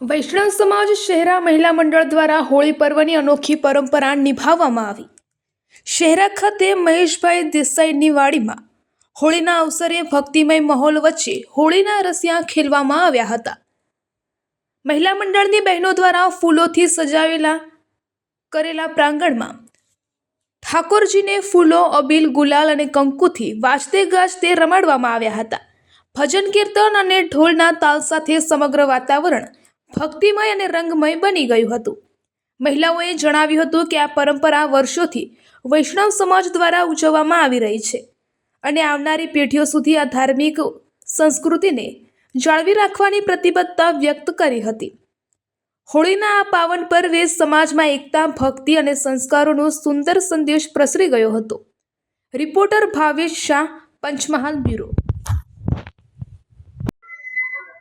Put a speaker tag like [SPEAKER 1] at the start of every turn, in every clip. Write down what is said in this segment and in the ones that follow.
[SPEAKER 1] વૈષ્ણવ સમાજ શહેરા મહિલા મંડળ દ્વારા હોળી પર્વની અનોખી પરંપરા નિભાવવામાં આવી। શહેરા ખાતે મહેશભાઈ દેસાઈની વાડીમાં હોળીના અવસરે ભક્તિમય માહોલ વચ્ચે હોળીના રસિયા ખેલવામાં આવ્યા હતા। મહિલા મંડળની બહેનો દ્વારા ફૂલોથી સજાવેલા કરેલા પ્રાંગણમાં ઠાકોરજીને ફૂલો, અબીલ, ગુલાલ અને કંકુથી વાજતે ગાજતે રમાડવામાં આવ્યા હતા। ભજન કીર્તન અને ઢોલના તાલ સાથે સમગ્ર વાતાવરણ ભક્તિમય અને રંગમય બની ગયું હતું। મહિલાઓએ જણાવ્યું હતું કે આ પરંપરા વર્ષોથી વૈષ્ણવ સમાજ દ્વારા ઉજવવામાં આવી રહી છે અને આવનારી પેઢીઓ સુધી આ ધાર્મિક સંસ્કૃતિને જાળવી રાખવાની પ્રતિબદ્ધતા વ્યક્ત કરી હતી। હોળીના આ પાવન પર્વે સમાજમાં એકતા, ભક્તિ અને સંસ્કારોનો સુંદર સંદેશ પ્રસરી ગયો હતો। Reporter Bhavesh Shah, Panchmahal bureau.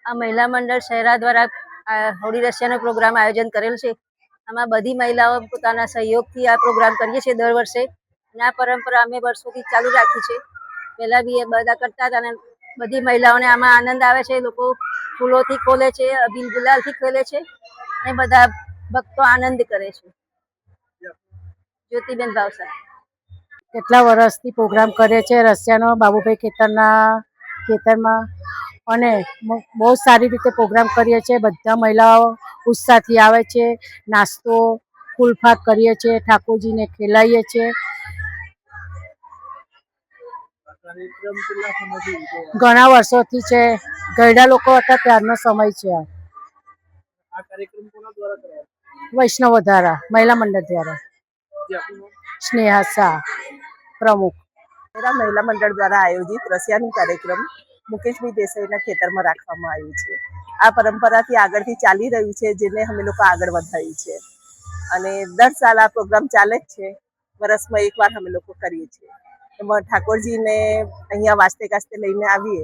[SPEAKER 2] આ મહિલા મંડળ શહેરા દ્વારા હોળી રસિયાનો પ્રોગ્રામ આયોજન કરેલ છે। આમાં બધી મહિલાઓ પોતાના સહયોગથી આ પ્રોગ્રામ કરીએ છીએ દર વર્ષે, અને આ પરંપરા અમે વર્ષોથી ચાલુ રાખી છે। પહેલા બી એ બધા કરતા હતા અને બધી મહિલાઓને આમાં આનંદ આવે છે। લોકો ફૂલોથી ખોલે છે, અબીલ ગુલાલથી ખોલે છે અને બધા ભક્તો આનંદ કરે છે। જ્યોતિબેન ભાવસાર
[SPEAKER 3] કેટલા વર્ષથી પ્રોગ્રામ કરે છે રસિયાનો બાબુભાઈ ખેતરમાં, અને બહુ સારી રીતે પ્રોગ્રામ કરીએ છીએ। બધા મહિલાઓ ઉત્સાહથી આવે છે, નાસ્તો ફૂલફાક કરીએ છીએ, ઠાકોરજીને ખેલાઈએ છીએ। ઘણા વર્ષોથી છે, ગયડા લોકો હતા ત્યારનો સમય છે। વૈષ્ણવ દ્વારા મહિલા મંડળ દ્વારા સ્નેહા શાહ પ્રમુખ।
[SPEAKER 4] મહિલા મંડળ દ્વારા આયોજિત રસિયાનો કાર્યક્રમ મુકેશભાઈ દેસાઈના ખેતરમાં રાખવામાં આવ્યું છે। આ પરંપરાથી આગળથી ચાલી રહ્યું છે, જેને અમે લોકો આગળ વધાર્યું છે અને દર સાલ આ પ્રોગ્રામ ચાલે જ છે। વર્ષમાં એકવાર અમે લોકો કરીએ છીએ। એમાં ઠાકોરજીને અહીંયા વાજતે ગાજતે લઈને આવીએ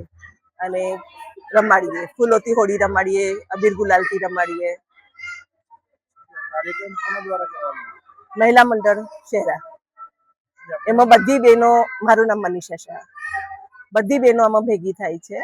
[SPEAKER 4] અને રમાડીએ, ફૂલોથી હોળી રમાડીએ, અબીર ગુલાલથી રમાડીએ। મહિલા મંડળ શહેરા, એમાં બધી બહેનો, મારું નામ મનીષા શાહ, બધી બહેનો આમાં ભેગી થાય છે